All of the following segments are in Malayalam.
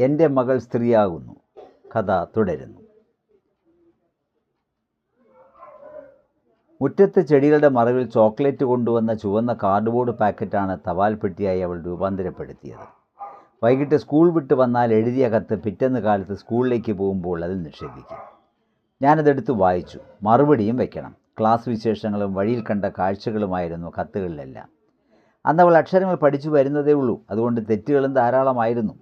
എൻ്റെ മകൾ സ്ത്രീയാകുന്നു. കഥ തുടരുന്നു. മുറ്റത്ത് ചെടികളുടെ മറവിൽ ചോക്ലേറ്റ് കൊണ്ടുവന്ന ചുവന്ന കാർഡ്ബോർഡ് പാക്കറ്റാണ് തപാൽ പെട്ടിയായി അവൾ രൂപാന്തരപ്പെടുത്തിയത്. വൈകിട്ട് സ്കൂൾ വിട്ട് വന്നാൽ എഴുതിയ കത്ത് പിറ്റേന്ന് കാലത്ത് സ്കൂളിലേക്ക് പോകുമ്പോൾ അതിൽ നിക്ഷേപിക്കും. ഞാനതെടുത്ത് വായിച്ചു. മറുപടിയും വയ്ക്കണം. ക്ലാസ് വിശേഷങ്ങളും വഴിയിൽ കണ്ട കാഴ്ചകളുമായിരുന്നു കത്തുകളിലെല്ലാം. അന്ന് അവൾ അക്ഷരങ്ങൾ പഠിച്ചു വരുന്നതേ ഉള്ളൂ. അതുകൊണ്ട് തെറ്റുകളും ധാരാളമായിരുന്നു.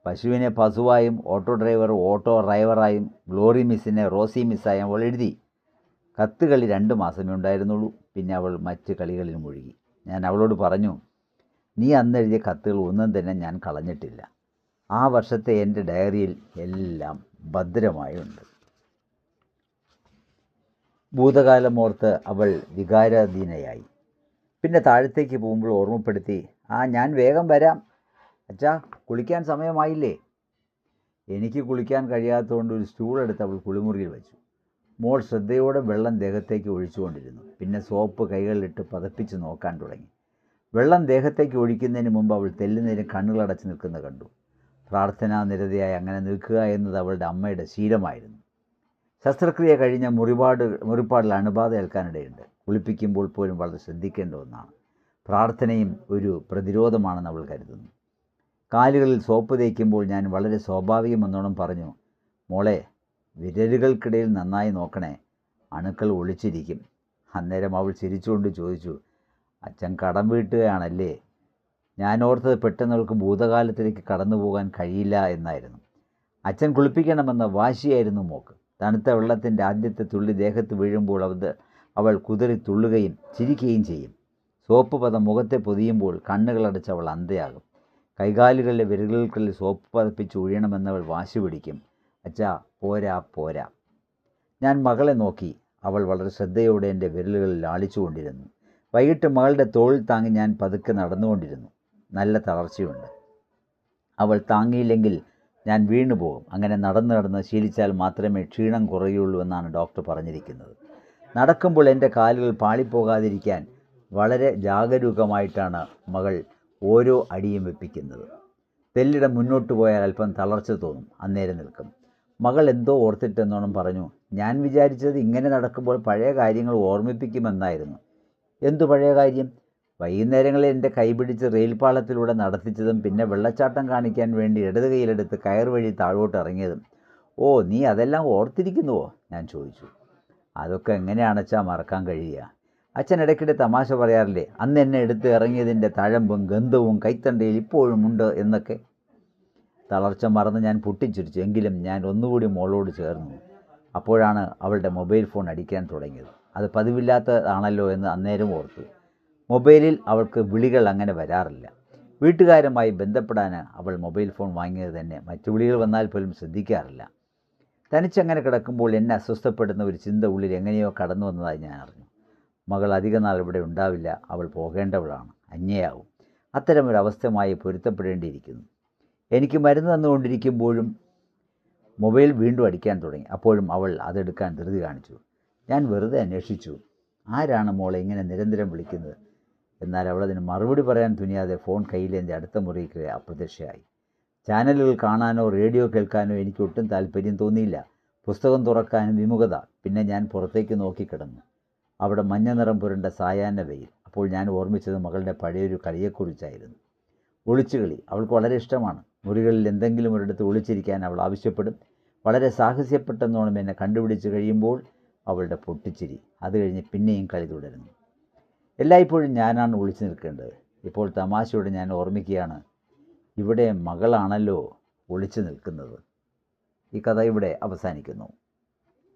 പശുവിനെ പശുവായും ഓട്ടോ ഡ്രൈവർ ഓട്ടോ ഡ്രൈവറായും ഗ്ലോറി മിസ്സിനെ റോസി മിസ്സായും അവൾ എഴുതി. കത്തുകളി 2 മാസമേ ഉണ്ടായിരുന്നുള്ളൂ. പിന്നെ അവൾ മറ്റ് കളികളിൽ മുഴുകി. ഞാൻ അവളോട് പറഞ്ഞു, നീ അന്നെഴുതിയ കത്തുകൾ ഒന്നും തന്നെ ഞാൻ കളഞ്ഞിട്ടില്ല. ആ വർഷത്തെ എൻ്റെ ഡയറിയിൽ എല്ലാം ഭദ്രമായുണ്ട്. ഭൂതകാലമോർത്ത് അവൾ വികാരാധീനയായി. പിന്നെ താഴത്തേക്ക് പോകുമ്പോൾ ഓർമ്മപ്പെടുത്തി, ഞാൻ വേഗം വരാം അച്ഛാ, കുളിക്കാൻ സമയമായില്ലേ. എനിക്ക് കുളിക്കാൻ കഴിയാത്തതുകൊണ്ട് ഒരു സ്റ്റൂൾ എടുത്ത് അവൾ കുളിമുറിയിൽ വെച്ചു. മോൾ ശ്രദ്ധയോടെ വെള്ളം ദേഹത്തേക്ക് ഒഴിച്ചുകൊണ്ടിരുന്നു. പിന്നെ സോപ്പ് കൈകളിലിട്ട് പതപ്പിച്ച് നോക്കാൻ തുടങ്ങി. വെള്ളം ദേഹത്തേക്ക് ഒഴിക്കുന്നതിന് മുമ്പ് അവൾ തെല്ലുനേരം കണ്ണുകളടച്ച് നിൽക്കുന്നത് കണ്ടു. പ്രാർത്ഥനാ നിരതയായി അങ്ങനെ നിൽക്കുക എന്നത് അവളുടെ അമ്മയുടെ ശീലമായിരുന്നു. ശസ്ത്രക്രിയ കഴിഞ്ഞ മുറിപ്പാടിൽ അണുബാധ ഏൽക്കാനിടയുണ്ട്. കുളിപ്പിക്കുമ്പോൾ പോലും വളരെ ശ്രദ്ധിക്കേണ്ട ഒന്നാണ്. പ്രാർത്ഥനയും ഒരു പ്രതിരോധമാണെന്ന് അവൾ കരുതുന്നു. കാലുകളിൽ സോപ്പ് തേക്കുമ്പോൾ ഞാൻ വളരെ സ്വാഭാവികമെന്നോണം പറഞ്ഞു, മോളെ, വിരലുകൾക്കിടയിൽ നന്നായി നോക്കണേ, അണുക്കൾ ഒളിച്ചിരിക്കും. അന്നേരം അവൾ ചിരിച്ചുകൊണ്ട് ചോദിച്ചു, അച്ഛൻ കടം വീട്ടുകയാണല്ലേ. ഞാൻ ഓർത്തത് പെട്ടെന്ന് അവൾക്ക് ഭൂതകാലത്തിലേക്ക് കടന്നു പോകാൻ കഴിയില്ല എന്നായിരുന്നു. അച്ഛൻ കുളിപ്പിക്കണമെന്ന വാശിയായിരുന്നു മോക്ക്. തണുത്ത വെള്ളത്തിൻ്റെ ആദ്യത്തെ തുള്ളി ദേഹത്ത് വീഴുമ്പോൾ അവൾ കുതറി തുള്ളുകയും ചിരിക്കുകയും ചെയ്യും. സോപ്പ് പദം മുഖത്തെ പൊതിയുമ്പോൾ കണ്ണുകളടച്ച് അവൾ അന്ധയാകും. കൈകാലുകളിലെ വിരലുകൾക്കുള്ളിൽ സോപ്പ് പതപ്പിച്ച് ഒഴിയണമെന്നവൾ വാശി പിടിക്കും. അച്ഛാ, പോരാ. ഞാൻ മകളെ നോക്കി. അവൾ വളരെ ശ്രദ്ധയോടെ എൻ്റെ വിരലുകളിൽ ലാളിച്ചുകൊണ്ടിരുന്നു. വൈകിട്ട് മകളുടെ തോളിൽ താങ്ങി ഞാൻ പതുക്കെ നടന്നുകൊണ്ടിരുന്നു. നല്ല തളർച്ചയുണ്ട്. അവൾ താങ്ങിയില്ലെങ്കിൽ ഞാൻ വീണുപോകും. അങ്ങനെ നടന്ന് ശീലിച്ചാൽ മാത്രമേ ക്ഷീണം കുറയുള്ളൂ എന്നാണ് ഡോക്ടർ പറഞ്ഞിരിക്കുന്നത്. നടക്കുമ്പോൾ എൻ്റെ കാലുകൾ പാളിപ്പോകാതിരിക്കാൻ വളരെ ജാഗരൂകമായിട്ടാണ് മകൾ ഓരോ അടിയും വെപ്പിക്കുന്നത്. തെല്ലിടം മുന്നോട്ട് പോയാൽ അല്പം തളർച്ച തോന്നും. അന്നേരം നിൽക്കും. മകൾ എന്തോ ഓർത്തിട്ടെന്നോണം പറഞ്ഞു, ഞാൻ വിചാരിച്ചത് ഇങ്ങനെ നടക്കുമ്പോൾ പഴയ കാര്യങ്ങൾ ഓർമ്മിപ്പിക്കുമെന്നായിരുന്നു. എന്തു പഴയ കാര്യം? വൈകുന്നേരങ്ങളിൽ എൻ്റെ കൈപിടിച്ച് റെയിൽപാളത്തിലൂടെ നടത്തിച്ചതും പിന്നെ വെള്ളച്ചാട്ടം കാണിക്കാൻ വേണ്ടി ഇടത് കൈയിലെടുത്ത് കയർ വഴി താഴോട്ട് ഇറങ്ങിയതും. ഓ, നീ അതെല്ലാം ഓർത്തിരിക്കുന്നുവോ? ഞാൻ ചോദിച്ചു. അതൊക്കെ എങ്ങനെയാണച്ചാ മറക്കാൻ കഴിയുക? അച്ഛൻ ഇടയ്ക്കിടെ തമാശ പറയാറില്ലേ, അന്ന് എന്നെ എടുത്ത് ഇറങ്ങിയതിൻ്റെ തഴമ്പും ഗന്ധവും കൈത്തണ്ടയിൽ ഇപ്പോഴും ഉണ്ട് എന്നൊക്കെ. തളർച്ച മറന്ന് ഞാൻ പൊട്ടിച്ചിരിച്ചു. എങ്കിലും ഞാൻ ഒന്നുകൂടി മോളോട് ചേർന്നു. അപ്പോഴാണ് അവളുടെ മൊബൈൽ ഫോൺ അടിക്കാൻ തുടങ്ങിയത്. അത് പതിവില്ലാത്തതാണല്ലോ എന്ന് അന്നേരം ഓർത്തു. മൊബൈലിൽ അവൾക്ക് വിളികൾ അങ്ങനെ വരാറില്ല. വീട്ടുകാരുമായി ബന്ധപ്പെടാൻ അവൾ മൊബൈൽ ഫോൺ വാങ്ങിയത് തന്നെ മറ്റു വിളികൾ വന്നാൽ പോലും ശ്രദ്ധിക്കാറില്ല. തനിച്ചങ്ങനെ കിടക്കുമ്പോൾ എന്നെ അസ്വസ്ഥപ്പെടുന്ന ഒരു ചിന്ത ഉള്ളിൽ എങ്ങനെയോ കടന്നു വന്നതായി ഞാൻ അറിഞ്ഞു. മകൾ അധിക നാൾ ഇവിടെ ഉണ്ടാവില്ല. അവൾ പോകേണ്ടവളാണ്. അന്യയാവും. അത്തരമൊരവസ്ഥയുമായി പൊരുത്തപ്പെടേണ്ടിയിരിക്കുന്നു. എനിക്ക് മരുന്ന് തന്നുകൊണ്ടിരിക്കുമ്പോഴും മൊബൈൽ വീണ്ടും അടിക്കാൻ തുടങ്ങി. അപ്പോഴും അവൾ അതെടുക്കാൻ ധൃതി കാണിച്ചു. ഞാൻ വെറുതെ അന്വേഷിച്ചു, ആരാണ് മോളെ ഇങ്ങനെ നിരന്തരം വിളിക്കുന്നത്? എന്നാൽ അവളതിന് മറുപടി പറയാൻ തുനിയാതെ ഫോൺ കയ്യിലേന്തി അടുത്ത മുറിക്ക് അപ്രത്യക്ഷയായി. ചാനലുകൾ കാണാനോ റേഡിയോ കേൾക്കാനോ എനിക്ക് ഒട്ടും താല്പര്യം തോന്നിയില്ല. പുസ്തകം തുറക്കാനും വിമുഖത. പിന്നെ ഞാൻ പുറത്തേക്ക് നോക്കിക്കിടന്നു. അവിടെ മഞ്ഞ നിറം പുരണ്ട സായാഹ്ന വെയിൽ. അപ്പോൾ ഞാൻ ഓർമ്മിച്ചത് മകളുടെ പഴയൊരു കളിയെക്കുറിച്ചായിരുന്നു. ഒളിച്ചുകളി അവൾക്ക് വളരെ ഇഷ്ടമാണ്. മുറികളിൽ എന്തെങ്കിലും ഒരിടത്ത് ഒളിച്ചിരിക്കാൻ അവൾ ആവശ്യപ്പെടും. വളരെ സാഹസ്യപ്പെട്ടെന്നോണം എന്നെ കണ്ടുപിടിച്ച് കഴിയുമ്പോൾ അവളുടെ പൊട്ടിച്ചിരി. അത് കഴിഞ്ഞ് പിന്നെയും കളി തുടരുന്നു. എല്ലായ്പ്പോഴും ഞാനാണ് ഒളിച്ചു നിൽക്കേണ്ടത്. ഇപ്പോൾ തമാശയോടെ ഞാൻ ഓർമ്മിക്കുകയാണ്, ഇവിടെ മകളാണല്ലോ ഒളിച്ചു നിൽക്കുന്നത്. ഈ കഥ ഇവിടെ അവസാനിക്കുന്നു.